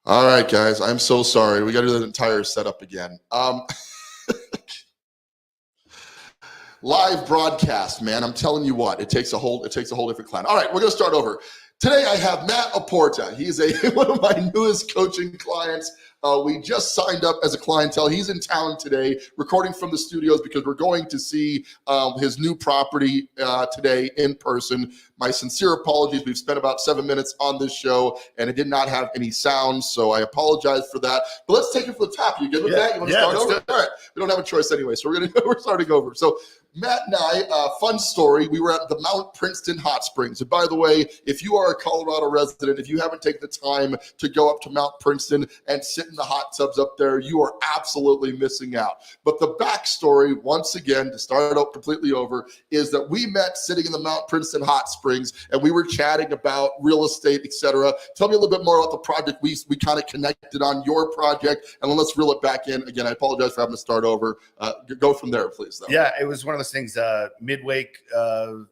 All right, guys, I'm so sorry. We got to do the entire setup again. Live broadcast, man. I'm telling you what, it takes a whole different client. All right, we're gonna start over. Today I have Matt Aporta. He's one of my newest coaching clients. We just signed up as a clientele. He's in town today, recording from the studios because we're going to see his new property today in person. My sincere apologies. We've spent about 7 minutes on this show, and it did not have any sound, so I apologize for that. But let's take it from the top. You good with that? You want to start over? All right. We don't have a choice anyway, so we're starting over. So Matt and I, fun story, we were at the Mount Princeton Hot Springs. And by the way, if you are a Colorado resident, if you haven't taken the time to go up to Mount Princeton and sit in the hot tubs up there, you are absolutely missing out. But the backstory, once again, to start out completely over, is that we met sitting in the Mount Princeton Hot Springs, and we were chatting about real estate, etc. Tell me a little bit more about the project. We kind of connected on your project, and then let's reel it back in. Again, I apologize for having to start over. Go from there, please, though. Yeah, it was one of those things, midweek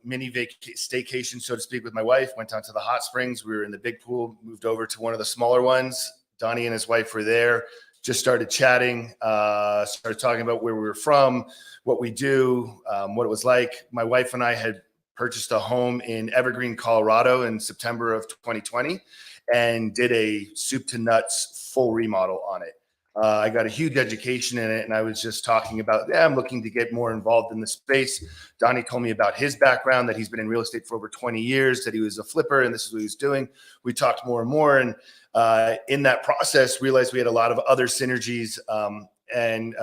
mini staycation, so to speak, with my wife. Went down to the hot springs. We were in the big pool, moved over to one of the smaller ones. Donnie and his wife were there, just started chatting, started talking about where we were from, what we do, what it was like. My wife and I had purchased a home in Evergreen, Colorado in September of 2020 and did a soup to nuts full remodel on it. I got a huge education in it, and I was just talking about, I'm looking to get more involved in the space. Donnie told me about his background, that he's been in real estate for over 20 years, that he was a flipper, and this is what he was doing. We talked more and more, and in that process, realized we had a lot of other synergies, and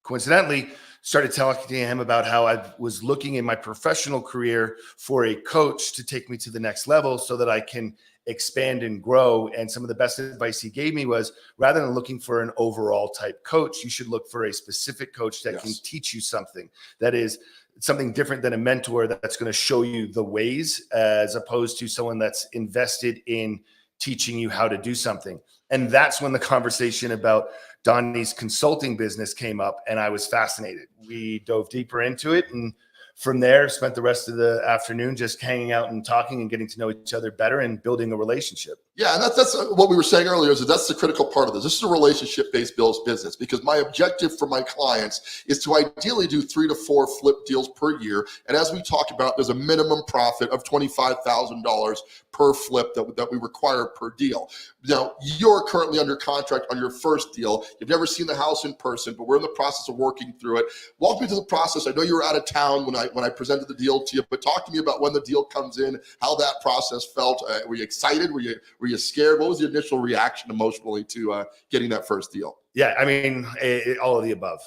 coincidentally, started talking to him about how I was looking in my professional career for a coach to take me to the next level so that I can expand and grow. And some of the best advice he gave me was, rather than looking for an overall type coach, you should look for a specific coach that can teach you something that is something different than a mentor that's going to show you the ways, as opposed to someone that's invested in teaching you how to do something. And that's when the conversation about Donnie's consulting business came up, and I was fascinated. We dove deeper into it, and from there, spent the rest of the afternoon just hanging out and talking and getting to know each other better and building a relationship. Yeah, and that's what we were saying earlier, is that that's the critical part of this. This is a relationship-based business, because my objective for my clients is to ideally do 3 to 4 flip deals per year. And as we talked about, there's a minimum profit of $25,000 per flip that we require per deal. Now, you're currently under contract on your first deal. You've never seen the house in person, but we're in the process of working through it. Walk me through the process. I know you were out of town when I presented the deal to you, but talk to me about when the deal comes in, how that process felt. Were you excited? Were you scared? What was the initial reaction emotionally to getting that first deal? Yeah, I mean, all of the above.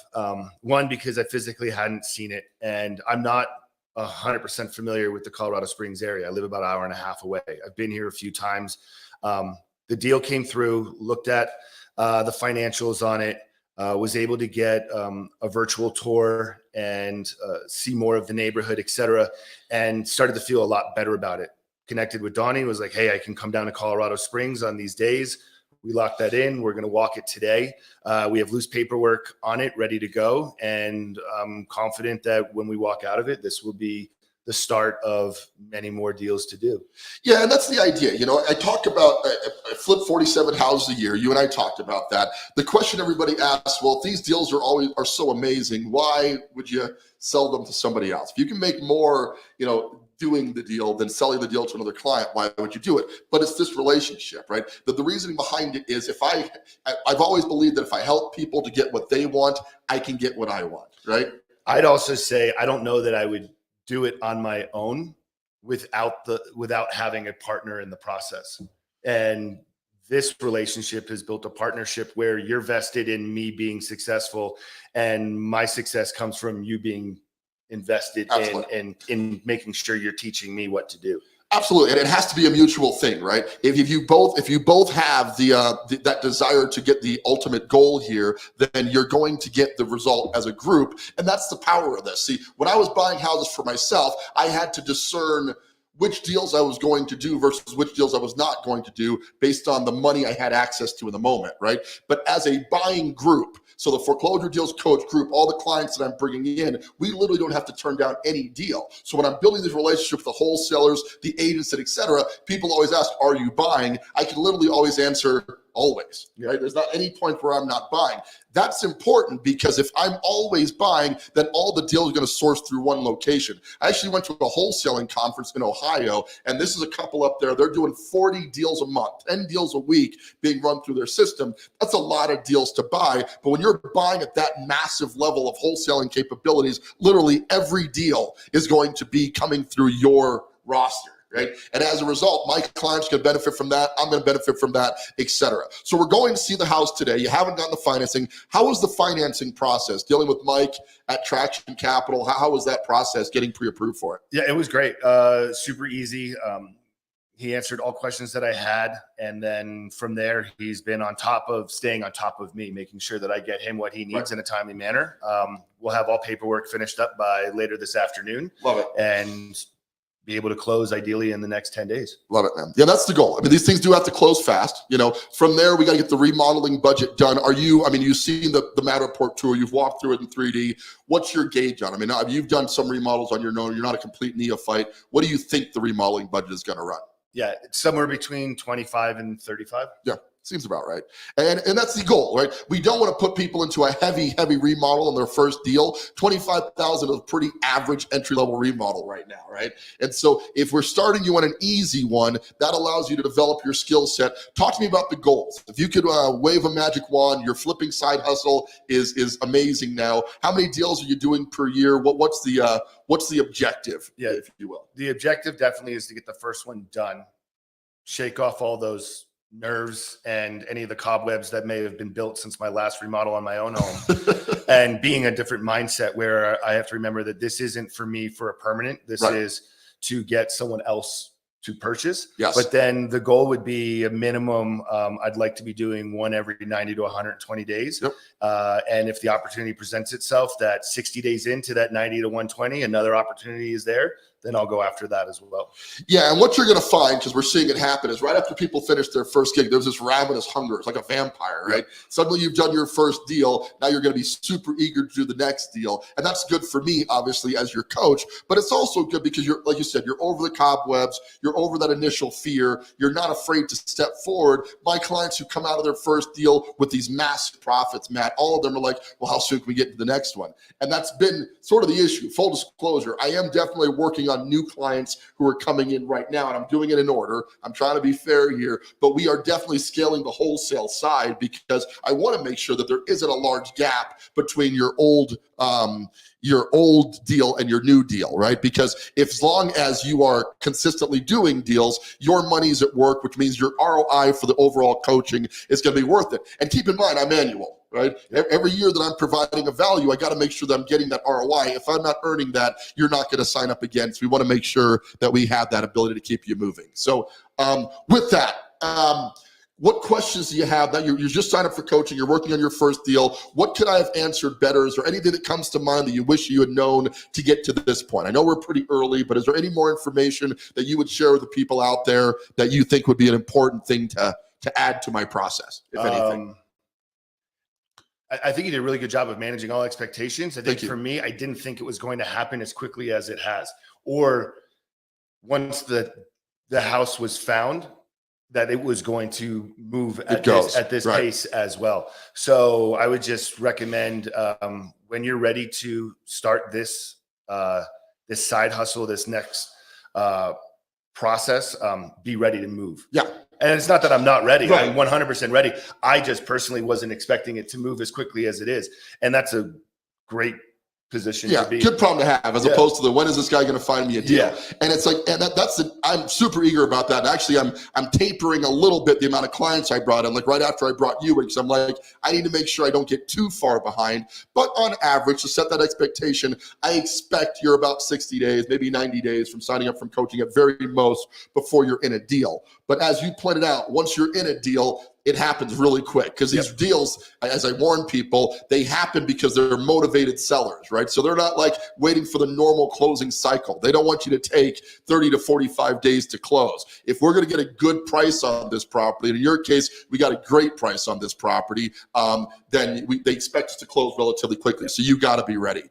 One, because I physically hadn't seen it, and I'm not 100% familiar with the Colorado Springs area. I live about an hour and a half away. I've been here a few times. The deal came through, looked at the financials on it, was able to get a virtual tour and see more of the neighborhood, et cetera, and started to feel a lot better about it. Connected with Donnie, was like, hey, I can come down to Colorado Springs on these days. We locked that in. We're going to walk it today. We have loose paperwork on it, ready to go. And I'm confident that when we walk out of it, this will be the start of many more deals to do. Yeah, and that's the idea. You know, I talk about I flip 47 houses a year. You and I talked about that. The question everybody asks, well, if these deals are so amazing, why would you sell them to somebody else? If you can make more, doing the deal than selling the deal to another client, why would you do it? But it's this relationship, right? The reasoning behind it is, I've always believed that if I help people to get what they want, I can get what I want, right? I'd also say, I don't know that I would do it on my own without having a partner in the process. And this relationship has built a partnership where you're vested in me being successful, and my success comes from you being invested in making sure you're teaching me what to do. Absolutely, and it has to be a mutual thing, right? If you both have that desire to get the ultimate goal here, then you're going to get the result as a group, and that's the power of this. See, when I was buying houses for myself, I had to discern which deals I was going to do versus which deals I was not going to do based on the money I had access to in the moment, right? But as a buying group, so the foreclosure deals coach group, all the clients that I'm bringing in, we literally don't have to turn down any deal. So when I'm building this relationship with the wholesalers, the agents, et cetera, people always ask, are you buying? I can literally always answer, always, right? There's not any point where I'm not buying. That's important because if I'm always buying, then all the deals are going to source through one location. I actually went to a wholesaling conference in Ohio, and this is a couple up there. They're doing 40 deals a month, 10 deals a week being run through their system. That's a lot of deals to buy. But when you're buying at that massive level of wholesaling capabilities, literally every deal is going to be coming through your roster. Right. And as a result, my clients can benefit from that. I'm going to benefit from that, et cetera. So we're going to see the house today. You haven't gotten the financing. How was the financing process dealing with Mike at Traction Capital? How was that process getting pre-approved for it? Yeah, it was great. Super easy. He answered all questions that I had. And then from there, he's been staying on top of me, making sure that I get him what he needs in a timely manner. We'll have all paperwork finished up by later this afternoon. Love it. And be able to close ideally in the next 10 days. Love it, man. Yeah, that's the goal. I mean, these things do have to close fast. From there, we got to get the remodeling budget done. You've seen the Matt Aporta tour. You've walked through it in 3D. What's your gauge on it? I mean, you've done some remodels on your own. You're not a complete neophyte. What do you think the remodeling budget is going to run? Yeah, it's somewhere between 25 and 35. Yeah. Seems about right. And that's the goal, right? We don't want to put people into a heavy remodel on their first deal. 25,000 is a pretty average entry-level remodel right now, right? And so if we're starting you on an easy one, that allows you to develop your skill set. Talk to me about the goals. If you could wave a magic wand, your flipping side hustle is amazing now. How many deals are you doing per year? What's the objective, if you will? The objective definitely is to get the first one done, shake off all those nerves and any of the cobwebs that may have been built since my last remodel on my own home and being a different mindset where I have to remember that this isn't for me for a permanent. This is to get someone else to purchase. Yes. But then the goal would be a minimum. I'd like to be doing one every 90 to 120 days. Yep. And if the opportunity presents itself that 60 days into that 90 to 120, another opportunity is there, then I'll go after that as well. Yeah, and what you're going to find, because we're seeing it happen, is right after people finish their first gig, there's this ravenous hunger. It's like a vampire, right? Suddenly you've done your first deal. Now you're going to be super eager to do the next deal. And that's good for me, obviously, as your coach. But it's also good because you're, like you said, you're over the cobwebs. You're over that initial fear. You're not afraid to step forward. My clients who come out of their first deal with these massive profits, Matt, all of them are like, well, how soon can we get to the next one? And that's been sort of the issue. Full disclosure, I am definitely working on new clients who are coming in right now, and I'm doing it in order. I'm trying to be fair here, but we are definitely scaling the wholesale side because I want to make sure that there isn't a large gap between your old deal and your new deal, right? Because as long as you are consistently doing deals, your money's at work, which means your ROI for the overall coaching is going to be worth it. And keep in mind, I'm annual. Right? Every year that I'm providing a value, I got to make sure that I'm getting that ROI. If I'm not earning that, you're not going to sign up again. So we want to make sure that we have that ability to keep you moving. So with that, what questions do you have? Now you just signed up for coaching. You're working on your first deal. What could I have answered better? Is there anything that comes to mind that you wish you had known to get to this point? I know we're pretty early, but is there any more information that you would share with the people out there that you think would be an important thing to add to my process, if anything? I think you did a really good job of managing all expectations. I think for me, I didn't think it was going to happen as quickly as it has. Or once the house was found, that it was going to move at this pace as well. So I would just recommend when you're ready to start this side hustle, this next process, be ready to move. Yeah. And it's not that I'm not ready. Right. I'm 100% ready. I just personally wasn't expecting it to move as quickly as it is. And that's a great position to be. Good problem to have, as opposed to the when is this guy going to find me a deal? And it's like, and I'm super eager about that. And actually, I'm tapering a little bit the amount of clients I brought in, like right after I brought you, because I'm like, I need to make sure I don't get too far behind. But on average, to set that expectation, I expect you're about 60 days, maybe 90 days from signing up from coaching at very most before you're in a deal. But as you pointed out, once you're in a deal, it happens really quick because these deals, as I warn people, they happen because they're motivated sellers, right? So they're not like waiting for the normal closing cycle. They don't want you to take 30 to 45 days to close. If we're going to get a good price on this property, and in your case, we got a great price on this property, then they expect us to close relatively quickly. So you got to be ready.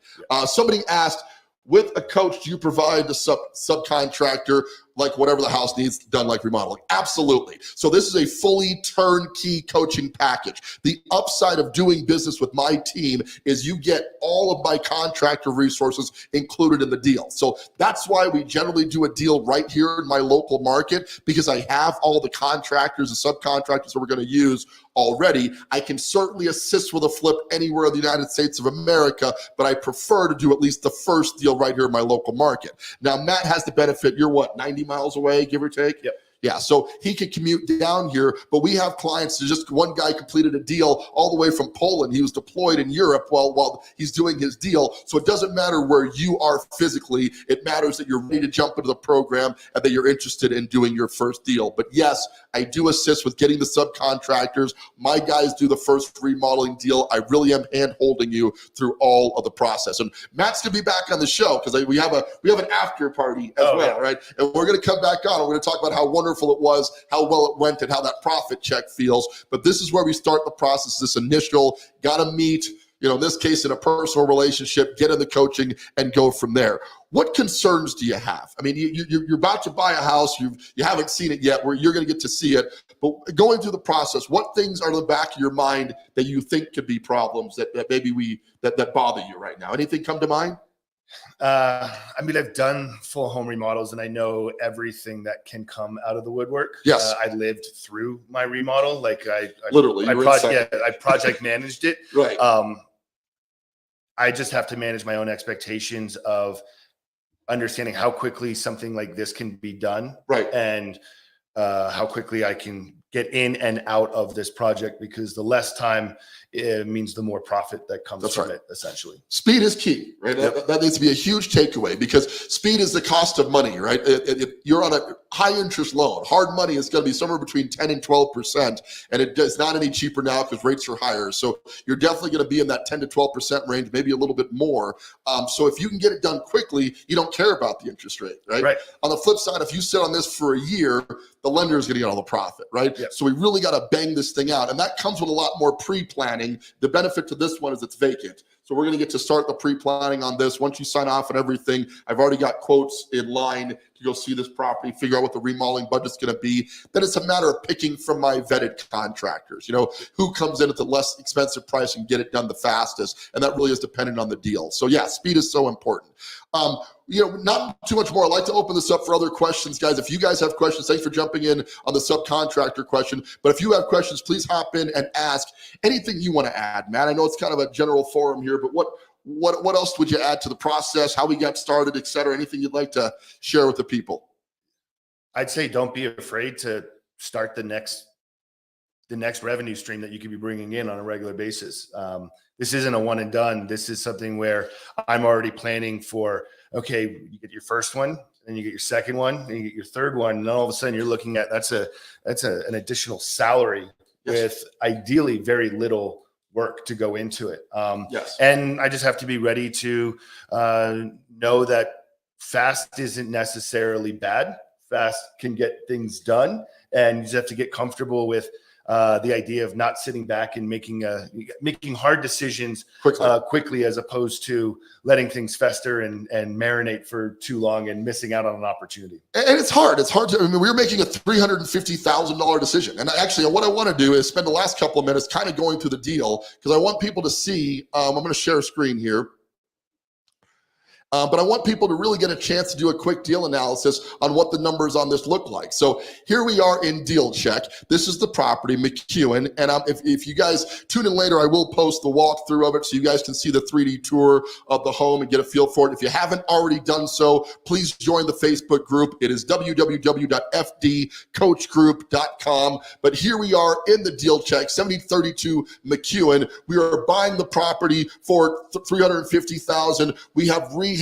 Somebody asked, with a coach, do you provide the subcontractor like whatever the house needs done, like remodeling? Absolutely. So this is a fully turnkey coaching package. The upside of doing business with my team is you get all of my contractor resources included in the deal. So that's why we generally do a deal right here in my local market, because I have all the contractors and subcontractors that we're going to use already. I can certainly assist with a flip anywhere in the United States of America, but I prefer to do at least the first deal right here in my local market. Now, Matt has the benefit, you're what, 90 miles away, give or take? Yep. Yeah, so he could commute down here, but we have clients, just one guy completed a deal all the way from Poland. He was deployed in Europe while he's doing his deal. So it doesn't matter where you are physically. It matters that you're ready to jump into the program and that you're interested in doing your first deal. But yes, I do assist with getting the subcontractors. My guys do the first remodeling deal. I really am hand-holding you through all of the process. And Matt's going to be back on the show because we have an after party as well, yeah. Right? And we're going to come back on and we're going to talk about how wonderful it was, how well it went, and how that profit check feels. But this is where we start the process, this initial, got to meet, in this case, in a personal relationship, get in the coaching and go from there. What concerns do you have? I mean, you're about to buy a house, you haven't seen it yet, where you're going to get to see it. But going through the process, what things are in the back of your mind that you think could be problems that maybe that bother you right now? Anything come to mind? I mean, I've done full home remodels and I know everything that can come out of the woodwork. Yes. I lived through my remodel. Like I project managed it. Right. I just have to manage my own expectations of understanding how quickly something like this can be done. Right. And how quickly I can get in and out of this project, because the less time it means the more profit that comes from it, essentially. Speed is key, right? Yep. That needs to be a huge takeaway, because speed is the cost of money, right? You're on a high interest loan. Hard money is going to be somewhere between 10 and 12%, and it's not any cheaper now because rates are higher. So you're definitely going to be in that 10 to 12% range, maybe a little bit more. So if you can get it done quickly, you don't care about the interest rate, right? Right. On the flip side, if you sit on this for a year, the lender is going to get all the profit, right? Yep. So we really got to bang this thing out. And that comes with a lot more pre-planning. The benefit to this one is it's vacant. So we're going to get to start the pre-planning on this. Once you sign off and everything, I've already got quotes in line to go see this property, figure out what the remodeling budget's going to be. Then it's a matter of picking from my vetted contractors, who comes in at the less expensive price and get it done the fastest. And that really is dependent on the deal. So yeah, speed is so important. Not too much more. I'd like to open this up for other questions, guys. If you guys have questions, thanks for jumping in on the subcontractor question. But if you have questions, please hop in and ask anything you want to add, Matt. I know it's kind of a general forum here, but what else would you add to the process, how we got started, et cetera? Anything you'd like to share with the people? I'd say don't be afraid to start the next revenue stream that you could be bringing in on a regular basis. This isn't a one and done. This is something where I'm already planning for, okay, you get your first one, then you get your second one, and you get your third one. And then all of a sudden you're looking at, that's an additional salary. Yes. With ideally very little work to go into it. Yes. And I just have to be ready to know that fast isn't necessarily bad. Fast can get things done. And you just have to get comfortable with the idea of not sitting back and making hard decisions quickly, as opposed to letting things fester and marinate for too long and missing out on an opportunity. And it's hard. It's hard to, we're making a $350,000 decision. And actually what I want to do is spend the last couple of minutes kind of going through the deal, because I want people to see, I'm going to share a screen here. But I want people to really get a chance to do a quick deal analysis on what the numbers on this look like. So here we are in deal check. This is the property, McEwen. And if you guys tune in later, I will post the walkthrough of it so you guys can see the 3D tour of the home and get a feel for it. If you haven't already done so, please join the Facebook group. It is www.fdcoachgroup.com. But here we are in the deal check, 7032 McEwen. We are buying the property for $350,000. We have rehab.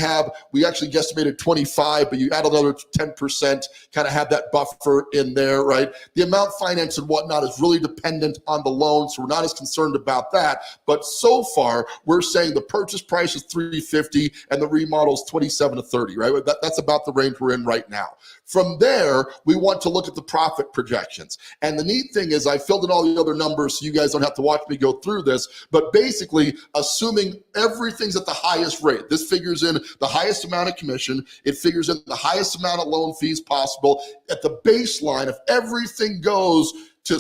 We actually guesstimated 25, but you add another 10%, kind of have that buffer in there, right? The amount financed and whatnot is really dependent on the loan, so we're not as concerned about that. But so far, we're saying the purchase price is $350 and the remodel is $27 to $30, right? That's about the range we're in right now. From there, we want to look at the profit projections. And the neat thing is I filled in all the other numbers so you guys don't have to watch me go through this, but basically assuming everything's at the highest rate, this figures in the highest amount of commission. It figures in the highest amount of loan fees possible. At the baseline, if everything goes to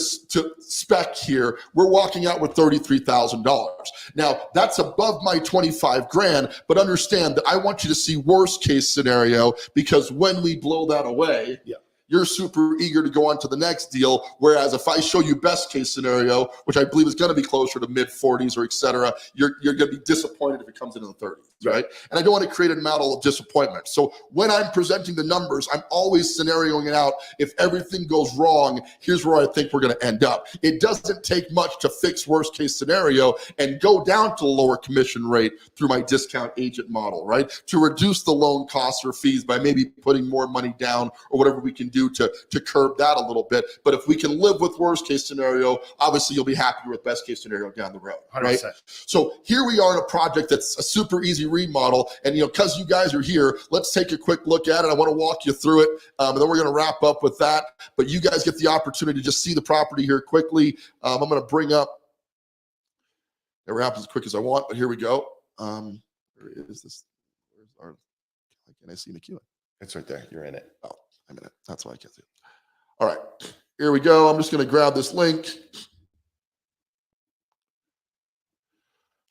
spec here, we're walking out with $33,000. Now, that's above my 25 grand, but understand that I want you to see worst case scenario, because when we blow that away, you're super eager to go on to the next deal. Whereas if I show you best case scenario, which I believe is going to be closer to mid 40s or et cetera, you're going to be disappointed if it comes into the 30s, right? And I don't want to create a model of disappointment. So when I'm presenting the numbers, I'm always scenarioing it out. If everything goes wrong, here's where I think we're going to end up. It doesn't take much to fix worst case scenario and go down to a lower commission rate through my discount agent model, right? To reduce the loan costs or fees by maybe putting more money down or whatever we can do to curb that a little bit. But if we can live with worst case scenario, obviously you'll be happier with best case scenario down the road, right? 100%. So here we are in a project that's a super easy remodel. And, because you guys are here, let's take a quick look at it. I want to walk you through it. And then we're going to wrap up with that. But you guys get the opportunity to just see the property here quickly. I'm going to bring up, never happens as quick as I want, but here we go. Where is this? Where's our, can I see McEwen? It's right there. You're in it. Oh, I'm in it. That's why I can't see it. All right, here we go. I'm just going to grab this link.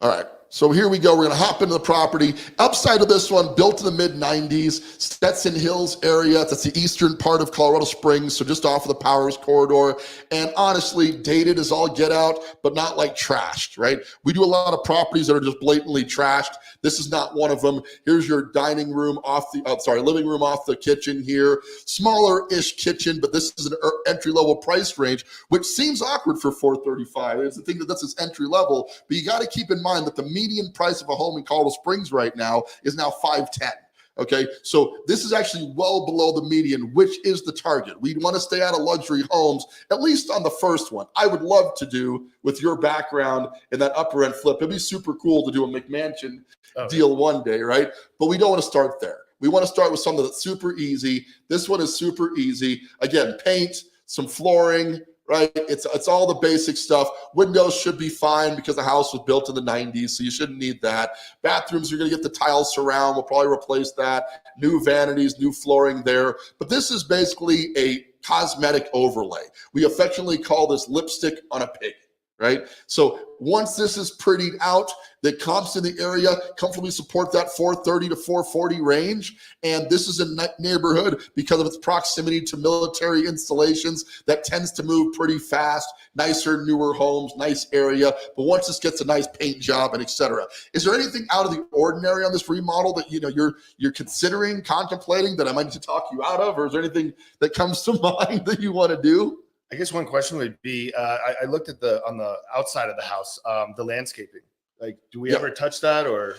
All right, so here we go. We're going to hop into the property. Upside of this one, built in the mid-90s, Stetson Hills area. That's the eastern part of Colorado Springs, so just off of the Powers Corridor. And honestly, dated as all get out, but not like trashed, right? We do a lot of properties that are just blatantly trashed. This is not one of them. Here's your dining room off the, living room off the kitchen here. Smaller-ish kitchen, but this is an entry-level price range, which seems awkward for $435. It's the thing that's its entry level, but you got to keep in mind that the median price of a home in Colorado Springs right now is now $510. Okay, so this is actually well below the median, which is the target. We want to stay out of luxury homes, at least on the first one. I would love to do, with your background in that upper end flip, it'd be super cool to do a McMansion deal one day, right? But we don't want to start there. We want to start with something that's super easy. This one is super easy. Again, paint, some flooring, right? It's all the basic stuff. Windows should be fine because the house was built in the 90s, so you shouldn't need that. Bathrooms, you're going to get the tile surround. We'll probably replace that. New vanities, new flooring there. But this is basically a cosmetic overlay. We affectionately call this lipstick on a pig, right? So once this is prettied out, the comps in the area comfortably support that 430 to 440 range. And this is a neighborhood, because of its proximity to military installations, that tends to move pretty fast. Nicer, newer homes, nice area. But once this gets a nice paint job and et cetera. Is there anything out of the ordinary on this remodel that you're considering, contemplating, that I might need to talk you out of? Or is there anything that comes to mind that you want to do? I guess one question would be, I looked at on the outside of the house, the landscaping. Like, do we ever touch that, or?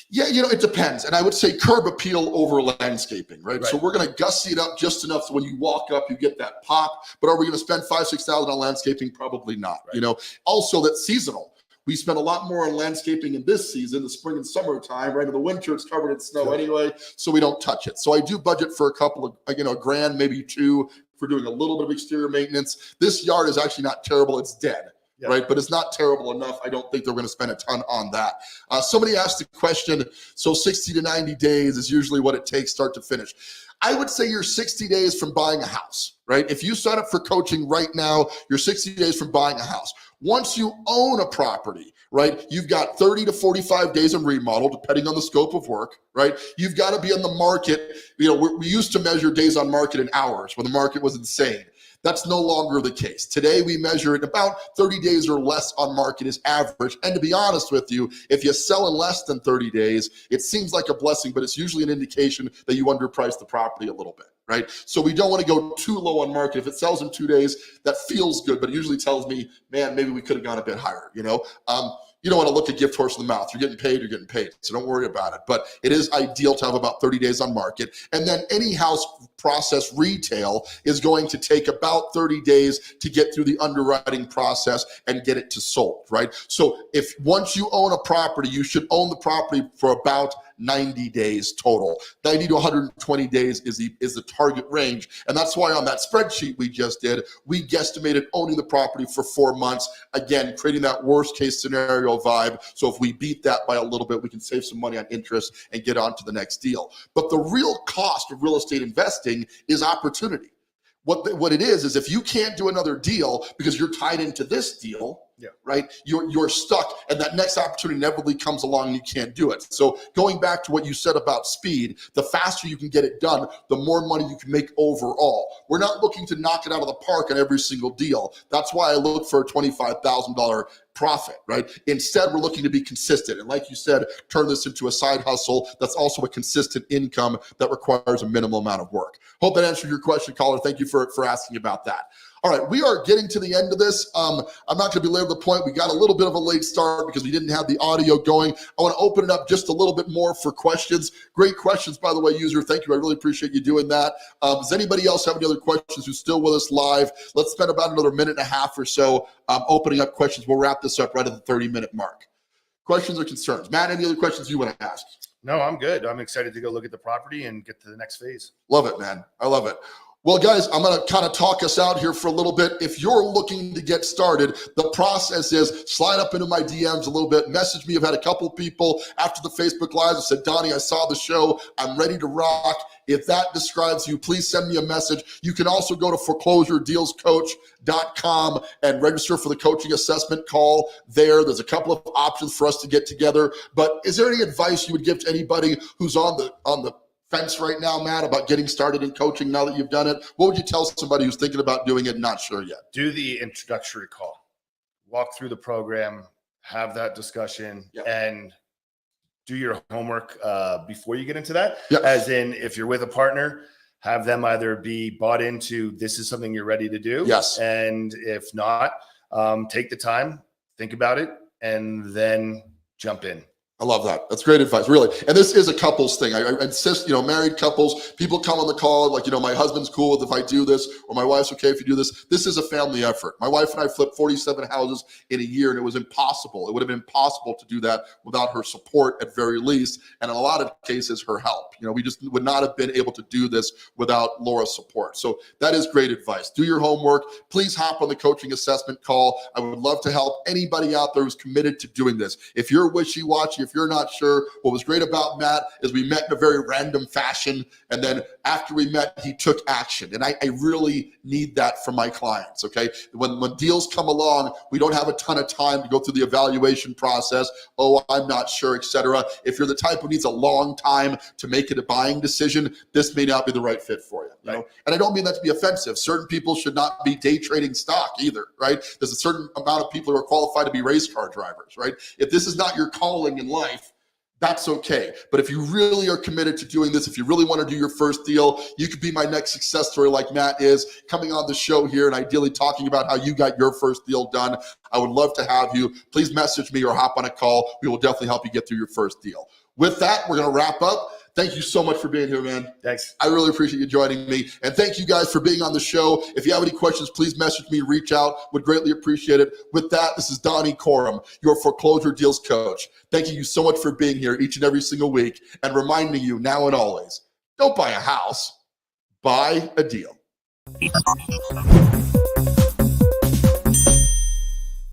Yeah, it depends. And I would say curb appeal over landscaping, right? So we're going to gussy it up just enough so when you walk up, you get that pop. But are we going to spend $5,000-6,000 on landscaping? Probably not. Also, that's seasonal. We spend a lot more on landscaping in this season, the spring and summertime, right? In the winter, it's covered in snow anyway, so we don't touch it. So I do budget for a couple of, $1,000, maybe $2,000 for doing a little bit of exterior maintenance. This yard is actually not terrible. It's dead. Right, but it's not terrible enough. I don't think they're going to spend a ton on that. Somebody asked the question, so 60 to 90 days is usually what it takes start to finish. I would say you're 60 days from buying a house, right? If you sign up for coaching right now, you're 60 days from buying a house. Once you own a property, right, you've got 30 to 45 days in remodel, depending on the scope of work, right? You've got to be on the market. We used to measure days on market in hours when the market was insane. That's no longer the case. Today, we measure it about 30 days or less on market is average. And to be honest with you, if you sell in less than 30 days, it seems like a blessing, but it's usually an indication that you underpriced the property a little bit, right? So we don't want to go too low on market. If it sells in 2 days, that feels good, but it usually tells me, man, maybe we could have gone a bit higher, You don't want to look a gift horse in the mouth. You're getting paid. So don't worry about it. But it is ideal to have about 30 days on market. And then any house process retail is going to take about 30 days to get through the underwriting process and get it to sold, right? So if once you own a property, you should own the property for about 90 days total. 90 to 120 days is the target range. And that's why on that spreadsheet we just did, we guesstimated owning the property for 4 months. Again, creating that worst case scenario vibe. So if we beat that by a little bit, we can save some money on interest and get on to the next deal. But the real cost of real estate investing is opportunity. What it is if you can't do another deal because you're tied into this deal, right? You're stuck, and that next opportunity inevitably comes along and you can't do it. So going back to what you said about speed, the faster you can get it done, the more money you can make overall. We're not looking to knock it out of the park on every single deal. That's why I look for a $25,000 profit, right? Instead, we're looking to be consistent. And like you said, turn this into a side hustle that's also a consistent income that requires a minimal amount of work. Hope that answered your question, caller. Thank you for asking about that. All right, we are getting to the end of this. I'm not going to belabor the point. We got a little bit of a late start because we didn't have the audio going. I want to open it up just a little bit more for questions. Great questions, by the way, user. Thank you. I really appreciate you doing that. Does anybody else have any other questions who's still with us live? Let's spend about another minute and a half or so opening up questions. We'll wrap this up right at the 30-minute mark. Questions or concerns? Matt, any other questions you want to ask? No, I'm good. I'm excited to go look at the property and get to the next phase. Love it, man. I love it. Well, guys, I'm going to kind of talk us out here for a little bit. If you're looking to get started, the process is slide up into my DMs a little bit, message me. I've had a couple people after the Facebook Lives that said, Donnie, I saw the show. I'm ready to rock. If that describes you, please send me a message. You can also go to foreclosuredealscoach.com and register for the coaching assessment call there. There's a couple of options for us to get together. But is there any advice you would give to anybody who's on the fence right now, Matt, about getting started in coaching now that you've done it? What would you tell somebody who's thinking about doing it and not sure yet? Do the introductory call. Walk through the program, have that discussion, and do your homework before you get into that. As in, if you're with a partner, have them either be bought into this is something you're ready to do. Yes. And if not, take the time, think about it, and then jump in. I love that. That's great advice, really. And this is a couples thing. I insist, married couples, people come on the call like, my husband's cool with if I do this, or my wife's okay if you do this. This is a family effort. My wife and I flipped 47 houses in a year, and it was impossible. It would have been impossible to do that without her support at very least, and in a lot of cases, her help. We just would not have been able to do this without Laura's support. So that is great advice. Do your homework. Please hop on the coaching assessment call. I would love to help anybody out there who's committed to doing this. If you're wishy-washy, if you're not sure, what was great about Matt is we met in a very random fashion, and then after we met, he took action. And I really need that from my clients, okay? When deals come along, we don't have a ton of time to go through the evaluation process. Oh, I'm not sure, etc. If you're the type who needs a long time to make it a buying decision, this may not be the right fit for you. You know? And I don't mean that to be offensive. Certain people should not be day trading stock either, right? There's a certain amount of people who are qualified to be race car drivers, right? If this is not your calling in life, that's okay. But if you really are committed to doing this, if you really want to do your first deal, you could be my next success story like Matt is, coming on the show here and ideally talking about how you got your first deal done. I would love to have you. Please message me or hop on a call. We will definitely help you get through your first deal. With that, we're going to wrap up. Thank you so much for being here, man. Thanks. I really appreciate you joining me. And thank you guys for being on the show. If you have any questions, please message me, reach out. Would greatly appreciate it. With that, this is Donnie Corum, your foreclosure deals coach. Thank you so much for being here each and every single week and reminding you now and always, don't buy a house, buy a deal.